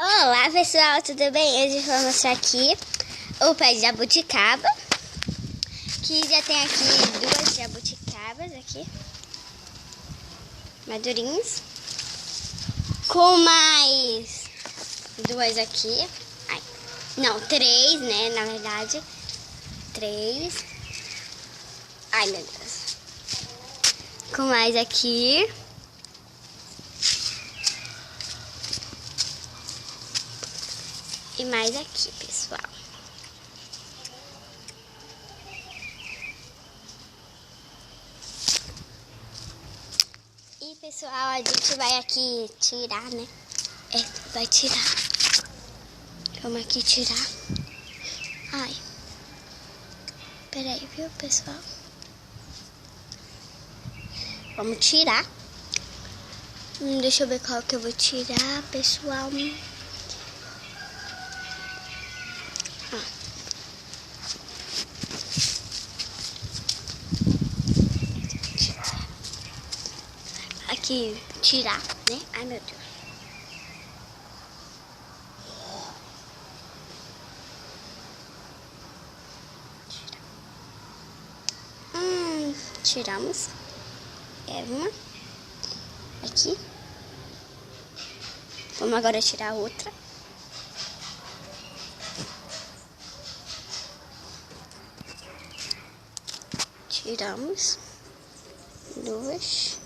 Olá pessoal, tudo bem? Hoje eu vou mostrar aqui o pé de jabuticaba, que já tem aqui duas jabuticabas aqui, madurinhas, com mais duas aqui, não, três, né, na verdade, três, ai meu Deus, com mais aqui. E mais aqui, pessoal. E, pessoal, a gente vai aqui tirar, né? Vai tirar. Vamos aqui tirar. Ai. Peraí, viu, pessoal? Vamos tirar. Deixa eu ver qual que eu vou tirar, pessoal. Aqui, tirar, né? Ai, meu Deus. Tiramos. Uma. Aqui. Vamos agora tirar a outra. Tiramos. Duas.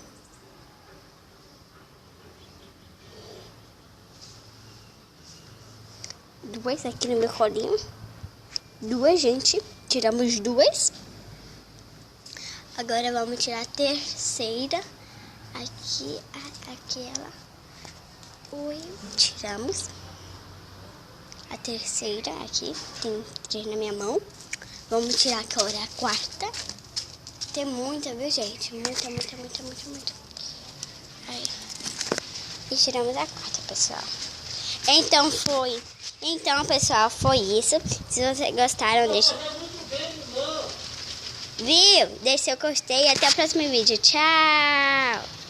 Duas aqui no meu colinho. Duas, gente. Tiramos duas. Agora vamos tirar a terceira. Aqui, aquela. Oi, tiramos. A terceira aqui. Tem três na minha mão. Vamos tirar agora a quarta. Tem muita, viu, gente? Muita. Aí. E tiramos a quarta, pessoal. Então, pessoal, foi isso. Se vocês gostaram, deixa seu gostei e até o próximo vídeo. Tchau!